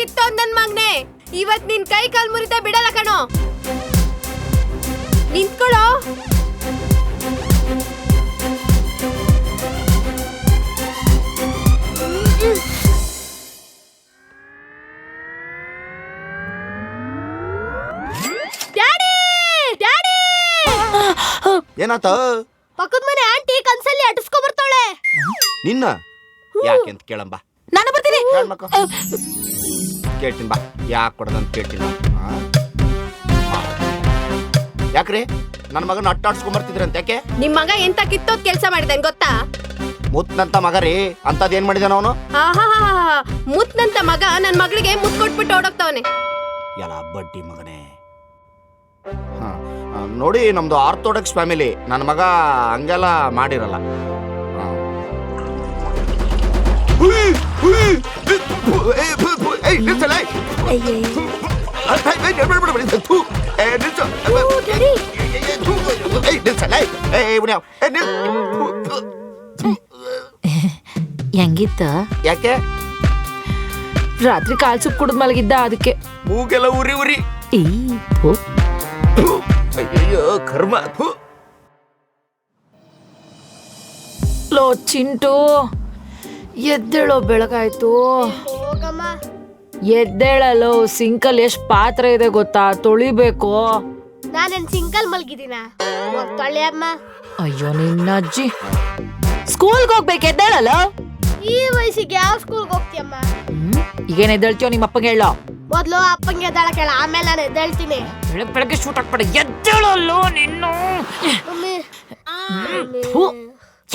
ಕಿತ್ತೋ ನನ್ ಮಗ್ನೆ. ಇವತ್ ನಿನ್ ಕೈ ಕಾಲ್ ಮುರಿತ ಬಿಡಲ್ಲ ಕಣೋ. ನಿಂತ್ಕೊಳ್ಳೋ. ಏನಾತ? ಪಕ್ಕದ ಮನೆ ಆಂಟಿ ಕನ್ಸಲ್ಲಿ ಅಟಿಸ್ಕೊ ಬರ್ತಾಳೆ. ನಿನ್ನ ಯಾಕೆ ಅಂತ ಕೇಳಂಬ. ನಾನು ಬರ್ತೀನಿ. ಕೇಳ್ತೀನಿ ಬಾ. ಯಾಕೆ ಕೊಡದಂತ ಕೇಳ್ತೀನಿ. ಯಾಕ್ರಿ ನನ್ನ ಮಗನ ಅಟ್ಟಾಡ್ಸ್ಕೊಂಡ್ ಬರ್ತಿದ್ರಂತ? ಯಾಕೆ? ನಿಮ್ ಮಗ ಎಂತ ಕಿತ್ತೋದ್ ಕೆಲ್ಸ ಮಾಡಿದಾನ್ ಗೊತ್ತಾ? ಮುತ್ನಂತ ಮಗ ರೀ. ಅಂತದ್ ಏನ್ ಮಾಡಿದಾನ ಅವನು? ಮುತ್ನಂತ ಮಗ ನನ್ ಮಗಳಿಗೆ ಮುತ್ ಕೊಟ್ಬಿಟ್ಟು ಓಡೋಗ್ತಾವನೆ. ಎಲ್ಲ ಬಡ್ಡಿ ಮಗನೇ. ನೋಡಿ, ನಮ್ದು ಆರ್ಥೋಡಕ್ಸ್ ಫ್ಯಾಮಿಲಿ. ನನ್ನ ಮಗ ಹಂಗೆಲ್ಲ ಮಾಡಿರಲ್ಲ. ಹೆಂಗಿತ್ತ? ಯಾಕೆ? ರಾತ್ರಿ ಕಾಲ್ ಸುಪ್ ಕುಡಿದ್ ಮಲಗಿದ್ದ, ಅದಕ್ಕೆ ಮೂಗೆಲ್ಲ ಉರಿ ಉರಿ. ಅಯ್ಯೋ ಕರ್ಮ. ಲೋ ಚಿಂಟು, ಎದ್ದೇಳೋ, ಬೆಳಗಾಯ್ತು. ಎದ್ದೇಳಲು. ಸಿಂಕಲ್ ಎಷ್ಟ್ ಪಾತ್ರೆ ಇದೆ ಗೊತ್ತಾ? ತೊಳಿಬೇಕು. ನಾನೇನ್ ಸಿಂಕಲ್ ಮಲ್ಗಿದ್ದೀನ? ತೊಳೆಯಮ್ಮ. ಅಯ್ಯೋ ನಿನ್ನ ಅಜ್ಜಿ. ಸ್ಕೂಲ್ಗೆ ಹೋಗ್ಬೇಕು, ಎದ್ದೇಳಲ್ಲ. ಈ ವಯಸ್ಸಿಗೆ ಯಾವ ಸ್ಕೂಲ್ಗೆ ಹೋಗ್ತೀಯಮ್ಮ? ಈಗೇನ್ ಎದ್ದೇಳ್ತೀಯೋ ನಿಮ್ಮ ಅಪ್ಪಂಗೆ ಹೇಳೋ. ಮೊದ್ಲು ಅಪ್ಪಂಗೆ ಎದ್ದಾಳ ಕೇಳ, ಆಮೇಲೆ ನಾನು ಎದ್ದೇಳ್ತೀನಿ. ಬೆಳಗ್ಗೆ ಶೂಟ್ ಹಾಕ್ಬೇಡ. ಎದ್ದೇಳಲ್ಲೋ ನಿನ್ನು.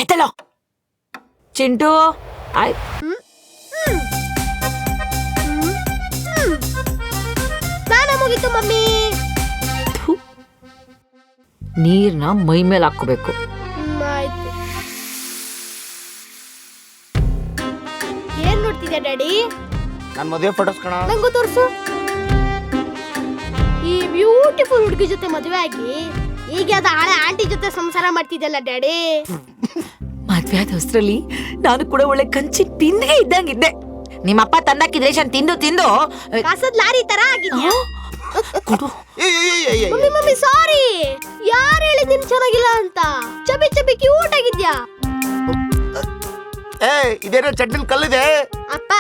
ಎದ್ದೇಳೋ ಚಿಂಟು. ಆಯ್ತು. ಸ್ನಾನ ಮುಗೀತು ಮಮ್ಮಿ. ನೀರ್ನ ಮೈ ಮೇಲೆ ಹಾಕೋಬೇಕು. ಆಯ್ತು. ಏನ್ ನೋಡ್ತಿದ್ಯಾ ಡ್ಯಾಡಿ? ನನ್ನ ಮದುವೆ ಫೋಟೋಸ್ ಕಣ. ನಂಗೂ ತೋರ್ಸು. ಈ ಬ್ಯೂಟಿಫುಲ್ ಹುಡುಗಿ ಜೊತೆ ಮದುವೆ ಆಗಿ ಈಗ ಅದ ಹಳೆ ಆಂಟಿ ಜೊತೆ ಸಂಸಾರ ಮಾಡ್ತಿದ್ದಲ್ಲ ಡ್ಯಾಡಿ. ಮದ್ವೆ ಆದ ಹೊಸ್ರಲ್ಲಿ ನಾನು ಕೂಡ ಒಳ್ಳೆ ಕಂಚಿ ತಿಂದಿಗೆ ಇದ್ದಂಗಿದ್ದೆ. ನಿಮ್ಮಪ್ಪ ತಂದಾಕಿದ್ರೆ ತಿಂದು ತಿಂದು ಕಸದ್ ಲಾರಿ ತರ ಆಗಿದ್ಯಾ? ಕೊಡು. ಮಮ್ಮಿ ಮಮ್ಮಿ ಸಾರಿ. ಯಾರು ಹೇಳಿದ್ ಚೆನ್ನಾಗಿಲ್ಲ ಅಂತ? ಚಬಿ ಚಬಿ ಕ್ಯೂಟ್ ಆಗಿದ್ಯಾ. ಇದೇನೋ ಚಟ್ನಿಲ್ ಕಲ್ಲಿದೆ. ಅಪ್ಪ,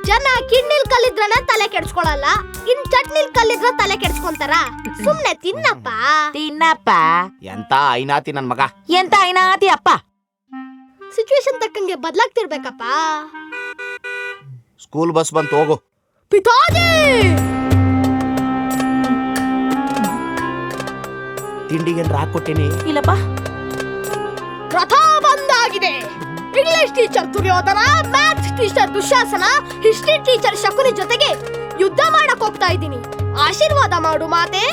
ಜನ ಕಿಡ್ನಿಲ್ ಕಲ್ಲಿದ್ರನ ತಲೆ ಕೆಡ್ಸ್ಕೊಳಲ್ಲ, ಇನ್ ಚಟ್ನಿಲ್ ಕಲ್ಲಿದ್ರ ತಲೆ ಕೆಡ್ಸ್ಕೊಂತಾರ. ಸುಮ್ನೆ ತಿನ್ನಪ್ಪ. ತಿನ್ನಪ್ಪ. ಎಂತ ಐನಾತಿ ನನ್ ಮಗ. ಎಂತ ಐನಾತಿ ಅಪ್ಪ. ಸಿಚುವೇಶನ್ ತಕ್ಕಂಗೆ ಬದ್ಲಾಗ್ತಿರ್ಬೇಕಪ್ಪ. ಸ್ಕೂಲ್ ಬಸ್ ಬಂತು, ಹೋಗು. ಪಿತಾಜಿ, ತಿಂಡಿಗೆ ಹಾಕೊಟ್ಟಿನಿ. ಇಲ್ಲಪ್ಪ. ರಥ ಬಂದಾಗಿದೆ. English teacher Duryodhana, maths teacher Dushasana, history teacher Shakuni ಜೊತೆಗೆ ಯುದ್ಧ ಮಾಡಕ್ ಹೋಗ್ತಾ ಇದ್ದೀನಿ. ಆಶೀರ್ವಾದ ಮಾಡು ಮಾತೆ.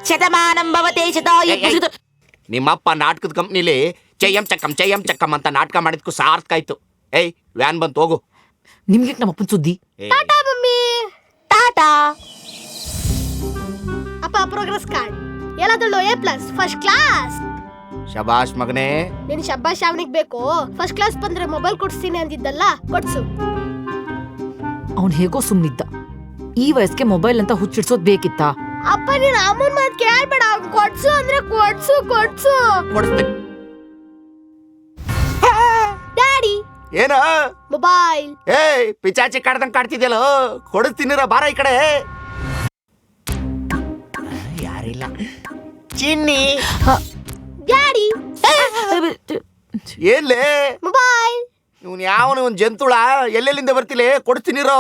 ಶತಮಾನಂ ಭವತೆ ಶತಾಯು. ನಿಮ್ಮಪ್ಪ ನಾಟಕದ ಕಂಪ್ನಿಲಿ ಚಯ್ಯಂ ಚಕ್ಕಂ ಅಂತ ನಾಟಕ ಮಾಡಿದ್ಕು ಸಾರ್ಥಕ ಆಯ್ತು. ವ್ಯಾನ್ ಬಂತು, ಹೋಗು. ನಿಮ್ಗೆ ನಮ್ಮಪ್ಪನ ಸುದ್ದಿ. ಟಾಟಾ ಮಮ್ಮಿ. ಟಾಟಾ. ಅಪ್ಪ ಪ್ರೋಗ್ರೆಸ್ ಕಾರ್ಡ್ ಎಲ್ಲದರಲ್ಲೂ A+ ಫಸ್ಟ್ ಕ್ಲಾಸ್. ಶಬಾಷ್ ಮಗನೇ. ನಿನ್ ಶಬ್ಬಾಷ್ ಅವನಿಗೆ ಬೇಕು. ಫಸ್ಟ್ ಕ್ಲಾಸ್ ಬಂದ್ರೆ ಮೊಬೈಲ್ ಕೊಡ್ಸ್ತೀನಿ ಅಂದಿದ್ದಲ್ಲ, ಕೊಡ್ಸು. ಅವ್ನ್ ಹೇಗೋ ಸುಮ್ನಿದ್ದ. ಈ ವಯಸ್ಸಿಗೆ ಮೊಬೈಲ್ ಅಂತ ಹುಚ್ಚಿಡ್ಸೋದ್ ಬೇಕಿತ್ತ? ಅಪ್ಪ ನೀನ್ ಅಮ್ಮನ್ ಮಾತ್ ಕೇಳ್ಬೇಡ. ಕೊಡ್ಸು ಅಂದ್ರೆ ಕೊಡ್ಸು. ಕೊಡಿಸ್ತೀನಿ. ಡ್ಯಾಡಿ ಏನ? ಮೊಬೈಲ್. ಪಿಚಾಚಿ ಕಾಡ್ದಂಗ್ ಕಾಡ್ತಿದ್ಯಲ್ಲ, ಕೊಡಿಸ್ತೀನಿರ. ಬಾರ ಈ ಕಡೆ. ಯಾರಿಲ್ಲ. ಚಿನ್ನಿ. ಡ್ಯಾಡಿ ಏನ್ಲೇ? ಮೊಬೈಲ್. ಇವನ್ ಯಾವನು ಒಂದ್ ಜಂತುಳ. ಎಲ್ಲೆಲ್ಲಿಂದ ಬರ್ತಿಲೆ? ಕೊಡ್ತೀನಿರೋ.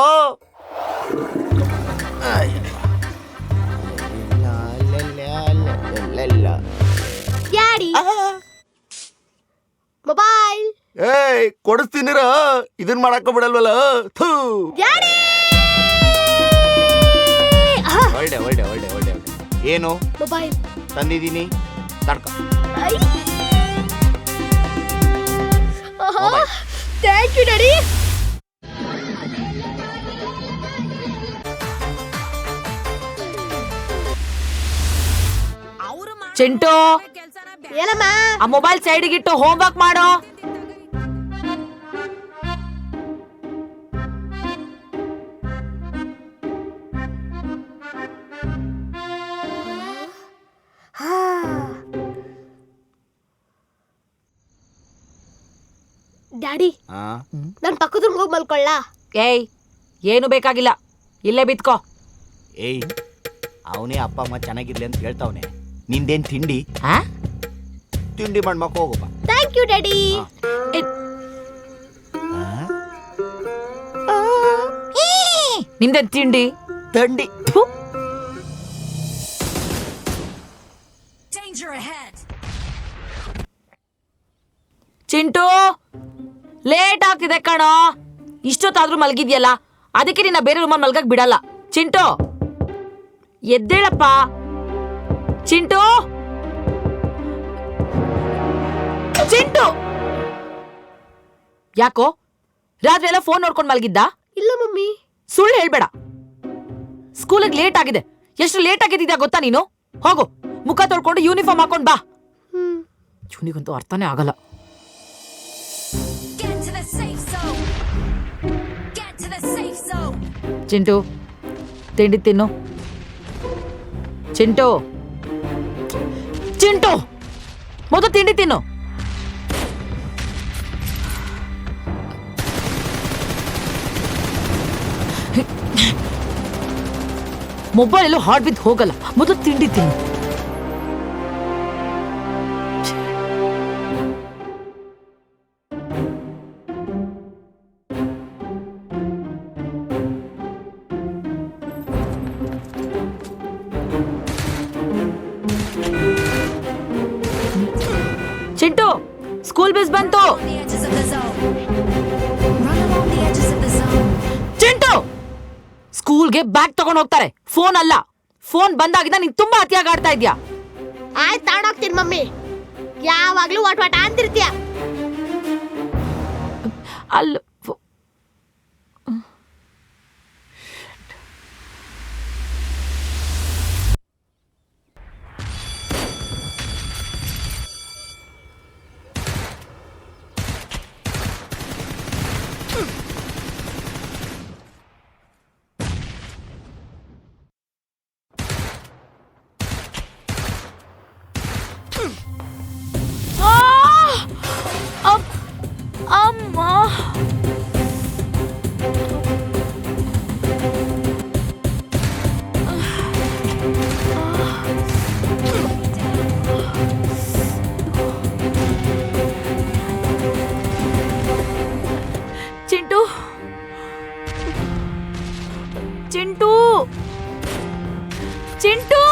Daddy mobile. ಕೊಡಿಸ್ತೀನಿರೋ. ಇದನ್ ಮಾಡಾಕ ಬಿಡಲ್ವಲ್ಲ. ಡ್ಯಾಡಿ ಒಳ್ಳೆ. ಏನು? ಮೊಬೈಲ್ ತಂದಿದ್ದೀನಿ, ತಡ್ಕ. Thank you daddy. ಚಿಂಟು, ಏನಮ್ಮ? ಆ ಮೊಬೈಲ್ ಸೈಡ್ಗಿಟ್ಟು ಹೋಮ್ ವರ್ಕ್ ಮಾಡೋ. ಡ್ಯಾಡಿ ಆ? ನನ್ ಪಕ್ಕದ ರೂಮ್ ಹೋಗಿ ಮಲ್ಕೊಳ್ಳ. ಏಯ್ ಏನು ಬೇಕಾಗಿಲ್ಲ, ಇಲ್ಲೇ ಬಿತ್ಕೋ. ಏಯ್ ಅವನೇ ಅಪ್ಪ ಅಮ್ಮ ಚೆನ್ನಾಗಿರ್ಲಿ ಅಂತ ಹೇಳ್ತಾವನೆ. ನಿಂದೇನ್ ತಿಂಡಿ ಆ? ತಿಂಡಿ ಮಾಡ್ಮಕ್ ಹೋಗಪ್ಪ. Thank you daddy. ನಿಂದೇನ್ ತಿಂಡಿ? ತಂಡಿ. ಥು. ಚಿಂಟು ಲೇಟ್ ಆಗ್ತಿದೆ ಕಣೋ. ಇಷ್ಟೊತ್ತಾದ್ರೂ ಮಲಗಿದ್ಯಲ್ಲ, ಅದಕ್ಕೆ ನಿನ್ನ ಬೇರೆ ರೂಮಲ್ಲಿ ಮಲ್ಗಕ್ ಬಿಡಲ್ಲ. ಚಿಂಟು ಎದ್ದೇಳಪ್ಪ. ಚಿಂಟು ಚಿಂಟು ಯಾಕೋ ರಾತ್ರಿ ಎಲ್ಲ ಫೋನ್ ನೋಡ್ಕೊಂಡು ಮಲಗಿದ್ದ? ಇಲ್ಲ ಮಮ್ಮಿ. ಸುಳ್ಳು ಹೇಳ್ಬೇಡ. ಸ್ಕೂಲಿಗೆ ಲೇಟ್ ಆಗಿದೆ. ಎಷ್ಟು ಲೇಟ್ ಆಗಿದ್ಯಾ ಗೊತ್ತಾ ನೀನು? ಹೋಗು, ಮುಖ ತೊಳ್ಕೊಂಡು ಯೂನಿಫಾರ್ಮ್ ಹಾಕೊಂಡ್ ಬಾ. ಇವನಿಗಂತೂ ಅರ್ಥನೇ ಆಗಲ್ಲ. ಚಿಂಟು ತಿಂಡಿ ತಿನ್ನು. ಚಿಂಟು ಚಿಂಟು ಮೊದಲು ತಿಂಡಿ ತಿನ್ನು. ಮೊಬೈಲ್ ಎಲ್ಲೂ ಹಾರ್ಟ್ ಬಿದ್ದು ಹೋಗಲ್ಲ. ಮೊದಲು ತಿಂಡಿ ತಿನ್ನು. ಚಿಂಟು ಸ್ಕೂಲ್ ಬಸ್ ಬಂತು. ಚಿಂಟು ಸ್ಕೂಲ್ಗೆ ಬ್ಯಾಗ್ ತಗೊಂಡು ಹೋಗ್ತಾರೆ, ಫೋನ್ ಅಲ್ಲ. ಫೋನ್ ಬಂದಾಗಿದ್ದ ನೀನ್ ತುಂಬಾ ಅತಿಯಾಗಿ ಆಡ್ತಾ ಇದ್ಯಾ. ಆಯ್ತು ತಗೊಂಡೋಗ್ತೀನಿ ಮಮ್ಮಿ. ಯಾವಾಗ್ಲೂ ವಾಟ್ ವಾಟ ಅಂತಿರ್ತೀಯ. ಅಲ್ಲ ಅಮ್ಮ ಚಿಂಟು ಚಿಂಟು ಚಿಂಟು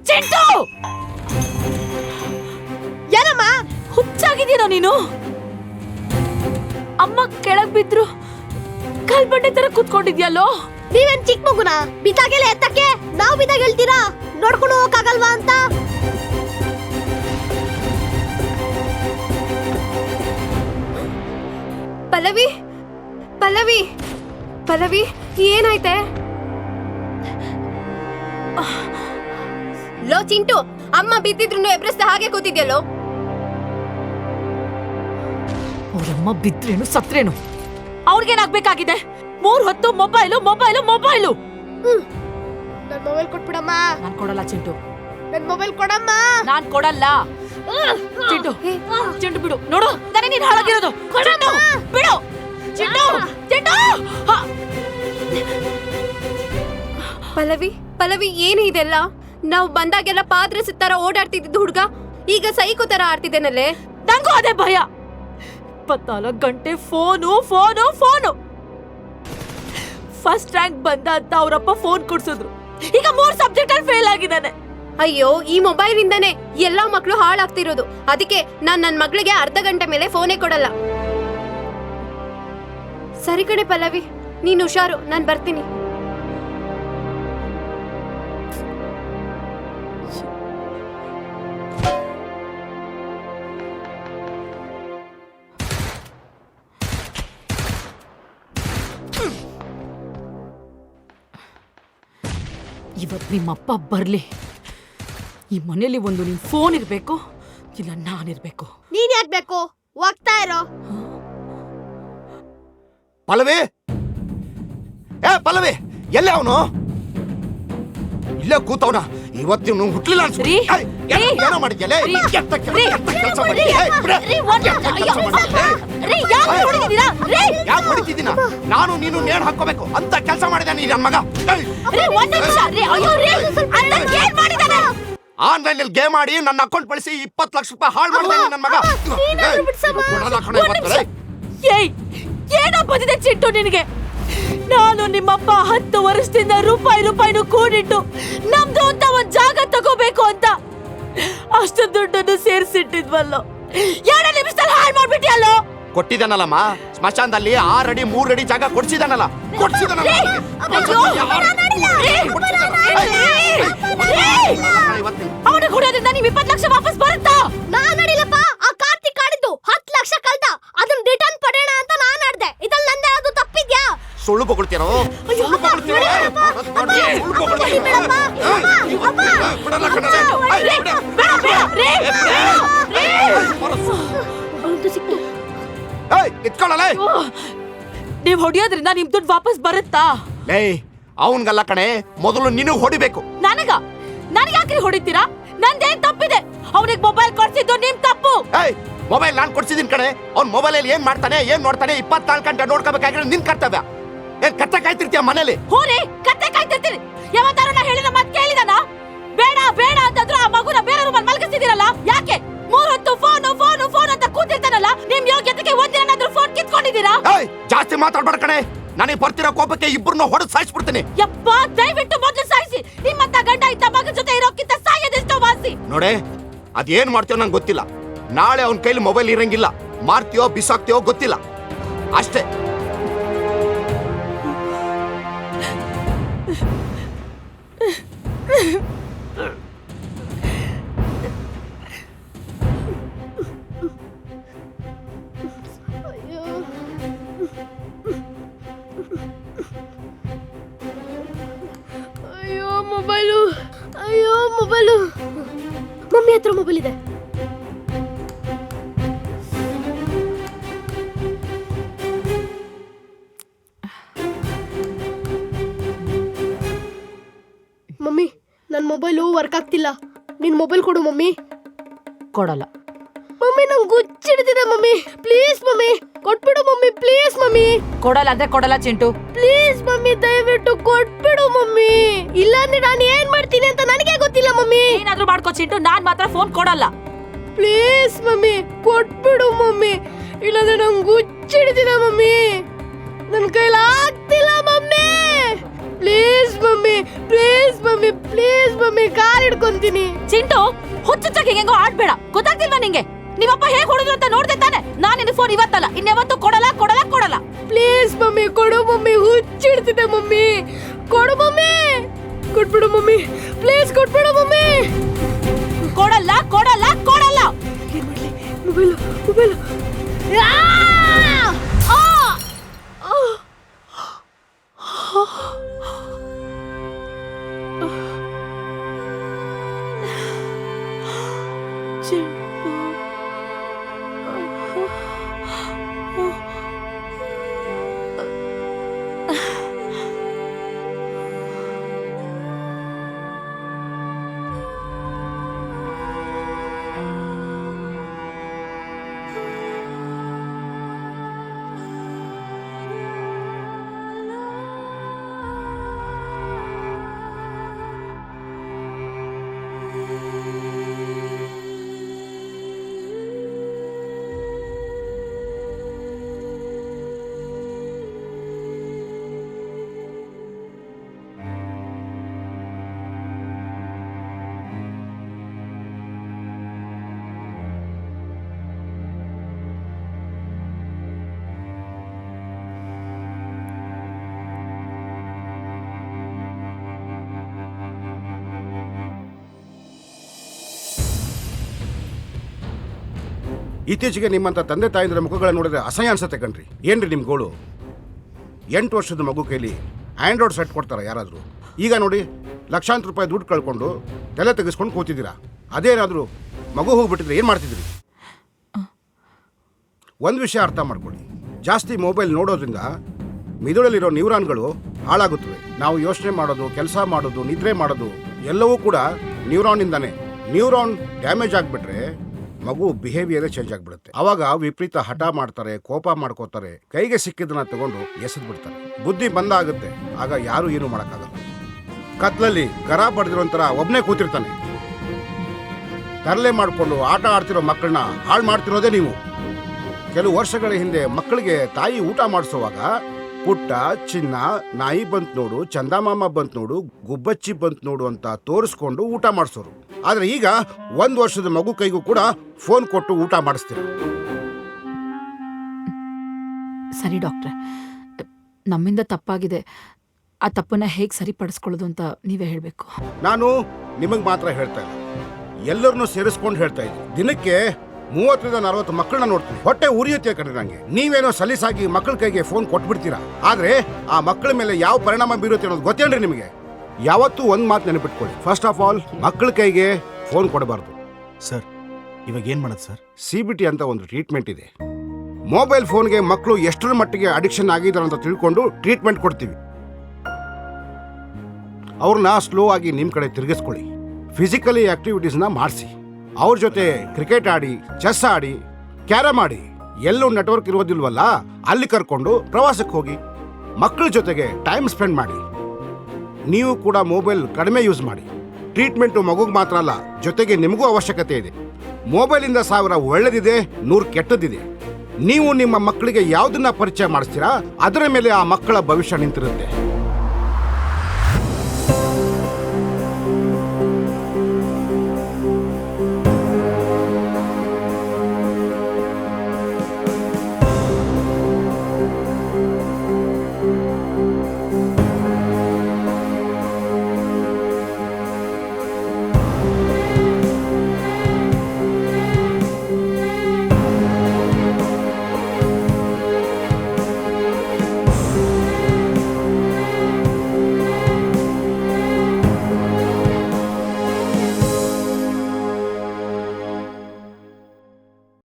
ಚಿಂಟು ಏನಮ್ಮ ಹುಚ್ಚಾಗಿದ್ದೀನೋ ನೀನು? ಅಮ್ಮ ಕೆಳಗ್ ಬಿದ್ರು ಕಲ್ಬಂಡೆ ತರ ಕೂತ್ಕೊಂಡಿದ್ಯಲ್ಲೋ. ನೀವೇನ್ ಚಿಕ್ಕ ಮಗುನ ಬಿದ್ದಾಗೆಲ್ಲ ಎತ್ತಕ್ಕೆ ನಾವು ಬಿದ್ದಾಗ ಹೇಳ್ತೀರಾ ನೋಡ್ಕೊಂಡು ಹೋಗಕ್ಕಾಗಲ್ವಾ ಅಂತ? ಪಲ್ಲವಿ ಪಲ್ಲವಿ ಪಲ್ಲವಿ ಏನಾಯ್ತೆ? ಲೋ ಚಿಂಟು, ಅಮ್ಮ ಬಿದ್ದಿದ್ರು ಎಬ್ರಸ್ತ ಹಾಗೆ ಕೂತಿದ್ಯಲ್ಲೋ. ಅವ್ರಮ್ಮ ಬಿದ್ರೇನು ಸತ್ರೇನು ಅವ್ರಿಗೇನಾಗ್ಬೇಕಾಗಿದೆ? 3 ಹೊತ್ತು ಮೊಬೈಲು ಮೊಬೈಲು ಮೊಬೈಲು. ನನ್ ಮೊಬೈಲ್ ಕೊಟ್ಬಿಡಮ್ಮ. ನಾನ್ ಕೊಡಲ್ಲ ಚಿಂಟು, ನನ್ ಮೊಬೈಲ್ ಕೊಡಮ್ಮ. ನಾನ್ ಕೊಡಲ್ಲ. ಚಿಂಟು ಚಿಂಟು ಬಿಡು. ನೋಡು ನನಗೆ ನೀನ್ ಹಾಳಾಗಿರೋದು. ಚಿಂಟು ಬಿಡು. ಚಿಂಟು ಚಿಂಟು ಪಲ್ಲವಿ ಪಲ್ಲವಿ ಏನು ಇದೆಲ್ಲ? ನಾವು ಬಂದಾಗೆಲ್ಲ ಪಾತ್ರೆ ಸುತ್ತಾರ ಓಡಾಡ್ತಿದ್ದ ಹುಡ್ಗ ಈಗ ಸೈಕೋ ತರ ಆಡ್ತಿದ್ದೇನಲ್ಲೇ. ನಂಗೂ ಅದೇ ಭಯ. 24 ಗಂಟೆ phone phone phone. First rank ಬಂದ ಅಂತ ಅವರಪ್ಪ ಫೋನ್ ಕೊಡ್ಸಿದ್ರು. ಈಗ 3 ಸಬ್ಜೆಕ್ಟ್ ಅಲ್ಲಿ ಫೇಲ್ ಆಗಿದ್ದಾನೆ. ಅಯ್ಯೋ, ಈ ಮೊಬೈಲ್ ಇಂದಾನೆ ಎಲ್ಲಾ ಮಕ್ಳು ಹಾಳಾಗ್ತಿರೋದು. ಅದಕ್ಕೆ ನಾನ್ ನನ್ ಮಗಳಿಗೆ ಅರ್ಧ ಗಂಟೆ ಮೇಲೆ ಫೋನೇ ಕೊಡಲ್ಲ. ಸರಿ ಕಡೆ ಪಲ್ಲವಿ, ನೀನ್ ಹುಷಾರು, ನಾನ್ ಬರ್ತೀನಿ. ಇವತ್ತು ನಿಮ್ಮಪ್ಪ ಬರ್ಲಿ. ಈ ಮನೇಲಿ ಒಂದು ನಿನ್ ಫೋನ್ ಇರ್ಬೇಕು, ಇಲ್ಲ ನಾನಿರ್ಬೇಕು. ನೀನ್ ಯಾಕ್ ಬೇಕು? ಹೋಗ್ತಾ ಇರೋ. ಪಲ್ಲವಿ, ಏ ಪಲ್ಲವಿ, ಎಲ್ಲೇ ಅವನು? ಇಲ್ಲೇ ಕೂತವನ ಇವತ್ತು ಹುಟ್ಲಿಲ್ಲ ರೀ, ರೀ, ಏನೋ ಮಾಡಿದ್ಯಲ್ಲ ರೀ, ಕೆಲಸ ಮಾಡಿ ಯಾಕೆ ಹೊಡಿತಿದ್ದೀನ ನಾನು ನೀನು ನೇಣು ಹಾಕೋಬೇಕು ಅಂತ ಕೆಲಸ ಮಾಡಿದ ನೀ ನನ್ನ ಮಗ ಆನ್ಲೈನ್ ಅಲ್ಲಿ ಗೇಮ್ ಆಡಿ ನನ್ನ ಅಕೌಂಟ್ ಬಳಸಿ 20 ಲಕ್ಷ ರೂಪಾಯಿ ಹಾಳು ಮಾಡಿದ ನನ್ನ ಮಗ ಏನೋ ಬಂದಿದೆ ಚಿಟ್ಟು ನಿನಗೆ. ನಾನು ನಿಮ್ಮಪ್ಪ 10 ವರ್ಷದಿಂದ ರೂಪಾಯಿನೂ ಕೂಡಿಟ್ಟು ನಮ್ದು ಅಂತ ಒಂದ್ ಜಾಗ ತಗೋಬೇಕು ಅಂತ ಅಷ್ಟು ದುಡ್ಡನ್ನು ಸೇರಿಸಿಟ್ಟಿದ್ವಲ್ಲೋ 2 ನಿಮಿಷದಲ್ಲಿ ಹಾಳು ಮಾಡ್ಬಿಟ್ಟಿಯಲ್ಲೋ. ಕೊಟ್ಟಿದ್ದಾನಲ್ಲಮ್ಮ ಸ್ಮಶಾನದಲ್ಲಿ 6 ಅಡಿ 3 ಅಡಿ ಜಾಗ ಕೊಡ್ಸಿದಾನಲ್ಲ ಅವನಿಗೆ ಹೊಡೆಯೋದ್ರಿಂದ ನೀವು 20 ಲಕ್ಷ ವಾಪಸ್ ಬರುತ್ತಾ? ನಾನ್ ನಡಿಲಪ್ಪ, ಆ ಕಾರ್ತಿಕ್ ಆಡಿದ್ದು 10 ಲಕ್ಷ ಕಳ್ದ, ಅದನ್ನ ರಿಟರ್ನ್ ಪಡೆಯೋಣ ಅಂತ ನಾನ್ ಆಡ್ದೆ. ಇದ್ರಲ್ಲಿ ನಂದೇ ಅದು ತಪ್ಪಿದ್ಯಾ? ಸುಳ್ಳು ಬೊಗಳ್ತೀರೋ ಸುಳ್ಳು ಬೊಗಳ್ತೀರೋ ಇಟ್ಕೊಳ್ಳಲೇ. ನೀವ್ ಹೊಡಿಯೋದ್ರಿಂದ ನಿಮ್ ದುಡ್ಡು ವಾಪಸ್ ಬರುತ್ತಾ? ಲೇ ಅವನ್ಗಲ್ಲ ಕಣೆ, ಮೊದಲು ನಿನಗ್ ಹೊಡಿಬೇಕು. ನನಗ್ಯಾಕ್ರಿ ಹೊಡಿತೀರಾ? ನಂದೇನ್ ತಪ್ಪಿದೆ? ಅವನಿಗೆ ಮೊಬೈಲ್ ಕೊಡ್ಸಿದ್ದು ನಿಮ್ ತಪ್ಪು. ಮೊಬೈಲ್ ನಾನ್ ಕೊಡ್ಸಿದೀನಿ ಕಣೆ. ಅವ್ನ್ ಮೊಬೈಲ್ ಅಲ್ಲಿ ಏನ್ ಮಾಡ್ತಾನೆ ಏನ್ ನೋಡ್ತಾನೆ 24 ಗಂಟೆ ನೋಡ್ಕೋಬೇಕಾಗಿರೋ ನಿನ್ ಕರ್ತವ್ಯ. ಏನ್ ಕತ್ತೆ ಕಾಯ್ತಿರ್ತೀಯ ಮನೇಲಿ? ಹೋರಿ ಕತ್ತೆ ಕಾಯ್ತಿರ್ತೀರಿ. ಯಾವತ್ತಾರು ನಾ ಹೇಳಿದ ಮಾತು ಕೇಳಿದಾನ? ಬೇಡ ಬೇಡ ಅಂತಂದ್ರು ಆ ಮಗುನ ಬೇರೆ ರೂಮಲ್ಲಿ ಮಲಗಿಸಿದಿರಲ್ಲ ಯಾಕೆ? 3 ಹೊತ್ತು ಫೋನ್ ಅಂತ ಕೂತಿರ್ತಾನಲ್ಲ, ನಿಮ್ ಯೋಗ್ಯತೆಗೆ ಒಂದಿನಾದ್ರೂ ಫೋನ್ ಕಿತ್ಕೊಂಡಿದ್ದೀರಾ? ಜಾಸ್ತಿ ಮಾತಾಡ್ಬೇಡ ಕಣೆ. ನನಗೆ ಬರ್ತಿರೋ ಕೋಪಕ್ಕೆ ಇಬ್ಬರನ್ನ ಹೊಡೆದು ಸಾಯಿಸ್ಬಿಡ್ತೀನಿ. ಯಪ್ಪ ದಯವಿಟ್ಟು ಮೊದಲು ಸಾಯಿಸಿ. ನಿಮ್ಮಂತ ಗಂಡ ಇದ್ದ ಮಗನ ಜೊತೆ ಇರೋಕ್ಕಿಂತ ಸಾಯೋದೆಷ್ಟೋ ವಾಸಿ. ನೋಡೆ ಅದೇನ್ ಮಾಡ್ತೀಯೋ ನಂಗೆ ಗೊತ್ತಿಲ್ಲ. ನಾಳೆ ಅವನ ಕೈಲಿ ಮೊಬೈಲ್ ಇರಂಗಿಲ್ಲ. ಮಾರ್ತೀಯೋ ಬಿಸಾಕ್ತಿಯೋ ಗೊತ್ತಿಲ್ಲ ಅಷ್ಟೇ. ಅಯ್ಯೋ ಮೊಬೈಲು ಮಮ್ಮಿ ಹತ್ರ ಮೊಬೈಲ್ ಇದೆ. ಮಮ್ಮಿ ನನ್ನ ಮೊಬೈಲು ವರ್ಕ್ ಆಗ್ತಿಲ್ಲ. ನಿನ್ ಮೊಬೈಲ್ ಕೊಡು ಮಮ್ಮಿ. ಕೊಡಲ್ಲ ಮಮ್ಮಿ, ನಂಗೆ ಗುಚ್ಚಿಡ್ತಿದೆ ಮಮ್ಮಿ. ಪ್ಲೀಸ್ ಮಮ್ಮಿ ಕೊಟ್ಬಿಡು ಮಮ್ಮಿ. Please mummy. ಕೊಡಲ್ಲ ಅಂದ್ರೆ ಕೊಡಲ್ಲ ಚಿಂಟು. ಪ್ಲೀಸ್ ಮಮ್ಮಿ ದಯವಿಟ್ಟು ಕೊಟ್ಬಿಡು ಮಮ್ಮಿ. ಇಲ್ಲಾಂದ್ರೆ ನಾನು ಏನ್ ಮಾಡ್ತೀನಿ ಅಂತ ನನಗೆ ಗೊತ್ತಿಲ್ಲ ಮಮ್ಮಿ. ಏನಾದ್ರೂ ಮಾಡ್ಕೋ ಚಿಂಟು, ನಾನ್ ಮಾತ್ರ ಫೋನ್ ಕೊಡಲ್ಲ. ಪ್ಲೀಸ್ ಮಮ್ಮಿ ಕೊಟ್ಬಿಡು ಮಮ್ಮಿ. ಇಲ್ಲಾಂದ್ರೆ ನಂಗೆ ಗುಚ್ಚಿಡ್ತಿದೆ ಮಮ್ಮಿ. ನನ್ನ ಕೈಲಿ ಆಗ್ತಿಲ್ಲ mummy. Please mummy, please mummy, please mummy, call ಹಿಡ್ಕೊಂತೀನಿ. ಚಿಂಟು ಹುಚ್ಚುಚ್ಚಾಗಿ ಹೆಂಗೋ ಆಡ್ಬೇಡ. ಗೊತ್ತಾಗ್ತಿಲ್ವಾ ನಿಂಗೆ? ನಿಮ್ಮಪ್ಪ ಹೇಗ್ ಹೊಡೆದ್ರು ಅಂತ ನೋಡ್ದೆ ತಾನೆ? ನಾನ್ ನಿನ್ ಫೋನ್ ಇವತ್ತಲ್ಲ ಇನ್ಯಾವತ್ತೂ ಕೊಡಲ್ಲ ಕೊಡಲ್ಲ ಕೊಡಲ್ಲ. ಪ್ಲೀಸ್ ಮಮ್ಮಿ ಕೊಡು ಮಮ್ಮಿ. ಹುಚ್ಚಿಡ್ತಿದೆ ಮಮ್ಮಿ. ಕೊಡು ಮಮ್ಮಿ. ಕೊಟ್ಬಿಡು ಮಮ್ಮಿ. ಪ್ಲೀಸ್ ಕೊಟ್ಬಿಡು ಮಮ್ಮಿ. ಕೊಡಲ್ಲ ಕೊಡಲ್ಲ ಕೊಡಲ್ಲ. ಏನ್ ಮಾಡ್ಲಿ? Mobile mobile. ಇತ್ತೀಚೆಗೆ ನಿಮ್ಮಂಥ ತಂದೆ ತಾಯಂದಿರ ಮುಖಗಳನ್ನು ನೋಡಿದ್ರೆ ಅಸಹ್ಯ ಅನ್ಸುತ್ತೆ ಕಣ್ರಿ. ಏನ್ರಿ ನಿಮ್ಮ ಗೋಳು? 8 ವರ್ಷದ ಮಗು ಕೈಲಿ ಆ್ಯಂಡ್ರಾಯ್ಡ್ ಸೆಟ್ ಕೊಡ್ತಾರೆ ಯಾರಾದರೂ? ಈಗ ನೋಡಿ ಲಕ್ಷಾಂತರ ರೂಪಾಯಿ ದುಡ್ಡು ಕಳ್ಕೊಂಡು ತಲೆ ತೆಗೆಸ್ಕೊಂಡು ಕೂತಿದ್ದೀರಾ. ಅದೇನಾದರೂ ಮಗು ಹೋಗ್ಬಿಟ್ಟಿದ್ರೆ ಏನು ಮಾಡ್ತಿದ್ರಿ? ಒಂದು ವಿಷಯ ಅರ್ಥ ಮಾಡ್ಕೊಳ್ಳಿ, ಜಾಸ್ತಿ ಮೊಬೈಲ್ ನೋಡೋದ್ರಿಂದ ಮಿದುಳಲ್ಲಿರೋ ನ್ಯೂರಾನ್ಗಳು ಹಾಳಾಗುತ್ತವೆ. ನಾವು ಯೋಚನೆ ಮಾಡೋದು, ಕೆಲಸ ಮಾಡೋದು, ನಿದ್ರೆ ಮಾಡೋದು ಎಲ್ಲವೂ ಕೂಡ ನ್ಯೂರಾನಿಂದಾನೆ. ನ್ಯೂರಾನ್ ಡ್ಯಾಮೇಜ್ ಆಗಿಬಿಟ್ರೆ ಮಗು ಬಿಹೇವಿಯರೇ ಚೇಂಜ್ ಆಗಿಬಿಡುತ್ತೆ. ಅವಾಗ ವಿಪರೀತ ಹಠ ಮಾಡ್ತಾರೆ, ಕೋಪ ಮಾಡ್ಕೋತಾರೆ, ಕೈಗೆ ಸಿಕ್ಕಿದ್ದನ್ನ ತಗೊಂಡು ಎಸೆದು ಬಿಡ್ತಾರೆ. ಬುದ್ಧಿ ಬಂದ ಆಗುತ್ತೆ, ಆಗ ಯಾರು ಏನು ಮಾಡೋಕ್ಕಾಗಲ್ಲ. ಕತ್ಲಲ್ಲಿ ಕರ ಬಡ್ದಿರೋಂಥರ ಒಬ್ಬನೇ ಕೂತಿರ್ತಾನೆ. ತರಲೆ ಮಾಡಿಕೊಂಡು ಆಟ ಆಡ್ತಿರೋ ಮಕ್ಕಳನ್ನ ಹಾಳು ಮಾಡ್ತಿರೋದೇ ನೀವು. ಕೆಲವು ವರ್ಷಗಳ ಹಿಂದೆ ಮಕ್ಕಳಿಗೆ ತಾಯಿ ಊಟ ಮಾಡಿಸುವಾಗ ಪುಟ್ಟ, ಚಿನ್ನ, ನಾಯಿ ಬಂತ್ ನೋಡು, ಚಂದಮಾಮ ಬಂತ್ ನೋಡು, ಗುಬ್ಬಚ್ಚಿ ಬಂತ್ ನೋಡು ಅಂತ ತೋರಿಸ್ಕೊಂಡು ಊಟ ಮಾಡಿಸೋರು. ಆದ್ರೆ ಈಗ 1 ವರ್ಷದ ಮಗು ಕೈಗೂ ಕೂಡ ಫೋನ್ ಕೊಟ್ಟು ಊಟ ಮಾಡಿಸ್ತೀರ. ಸರಿ ಡಾಕ್ಟ್ರೆ, ನಮ್ಮಿಂದ ತಪ್ಪಾಗಿದೆ. ಆ ತಪ್ಪನ್ನ ಹೇಗೆ ಸರಿಪಡಿಸ್ಕೊಳ್ಳೋದು ಅಂತ ನೀವೇ ಹೇಳಬೇಕು. ನಾನು ನಿಮಗೆ ಮಾತ್ರ ಹೇಳ್ತಾ ಇಲ್ಲ, ಎಲ್ಲರನ್ನೂ ಸೇರಿಸ್ಕೊಂಡು ಹೇಳ್ತಾ ಇದ್ದೀನಿ. ದಿನಕ್ಕೆ 30-40 ಮಕ್ಕಳನ್ನ ನೋಡ್ತೀನಿ. ಹೊಟ್ಟೆ ಉರಿಯುತ್ತೆ ಕಣ್ರಿ ನಂಗೆ. ನೀವೇನೋ ಸಲೀಸಾಗಿ ಮಕ್ಕಳ ಕೈಗೆ ಫೋನ್ ಕೊಟ್ಬಿಡ್ತೀರಾ, ಆದ್ರೆ ಆ ಮಕ್ಕಳ ಮೇಲೆ ಯಾವ ಪರಿಣಾಮ ಬೀರುತ್ತೆ ಅನ್ನೋದು ಗೊತ್ತೇನ್ರಿ ನಿಮಗೆ? ಯಾವತ್ತೂ ಒಂದು ಮಾತು ನೆನಪಿಟ್ಕೊಳ್ಳಿ, ಫಸ್ಟ್ ಆಫ್ ಆಲ್ ಮಕ್ಕಳ ಕೈಗೆ ಫೋನ್ ಕೊಡಬಾರ್ದು. ಸರ್, ಇವಾಗ ಏನು ಮಾಡೋದು ಸರ್? CBT ಅಂತ ಒಂದು ಟ್ರೀಟ್ಮೆಂಟ್ ಇದೆ. ಮೊಬೈಲ್ ಫೋನ್ಗೆ ಮಕ್ಕಳು ಎಷ್ಟರ ಮಟ್ಟಿಗೆ ಅಡಿಕ್ಷನ್ ಆಗಿದ್ದಾರೆ ಅಂತ ತಿಳ್ಕೊಂಡು ಟ್ರೀಟ್ಮೆಂಟ್ ಕೊಡ್ತೀವಿ. ಅವ್ರನ್ನ ಸ್ಲೋ ಆಗಿ ನಿಮ್ಮ ಕಡೆ ತಿರುಗಿಸ್ಕೊಳ್ಳಿ. ಫಿಸಿಕಲಿ ಆಕ್ಟಿವಿಟೀಸ್ನ ಮಾಡಿಸಿ. ಅವ್ರ ಜೊತೆ ಕ್ರಿಕೆಟ್ ಆಡಿ, ಚೆಸ್ ಆಡಿ, ಕ್ಯಾರಮ್ ಆಡಿ. ಎಲ್ಲೂ ನೆಟ್ವರ್ಕ್ ಇರೋದಿಲ್ವಲ್ಲ, ಅಲ್ಲಿ ಕರ್ಕೊಂಡು ಪ್ರವಾಸಕ್ಕೆ ಹೋಗಿ ಮಕ್ಕಳ ಜೊತೆಗೆ ಟೈಮ್ ಸ್ಪೆಂಡ್ ಮಾಡಿ. ನೀವು ಕೂಡ ಮೊಬೈಲ್ ಕಡಿಮೆ ಯೂಸ್ ಮಾಡಿ. ಟ್ರೀಟ್ಮೆಂಟು ಮಗುಗೆ ಮಾತ್ರ ಅಲ್ಲ, ಜೊತೆಗೆ ನಿಮಗೂ ಅವಶ್ಯಕತೆ ಇದೆ. ಮೊಬೈಲಿಂದ 1000 ಒಳ್ಳೆದಿದೆ, 100 ಕೆಟ್ಟದಿದೆ. ನೀವು ನಿಮ್ಮ ಮಕ್ಕಳಿಗೆ ಯಾವುದನ್ನ ಪರಿಚಯ ಮಾಡಿಸ್ತೀರಾ ಅದರ ಮೇಲೆ ಆ ಮಕ್ಕಳ ಭವಿಷ್ಯ ನಿಂತಿರುತ್ತೆ.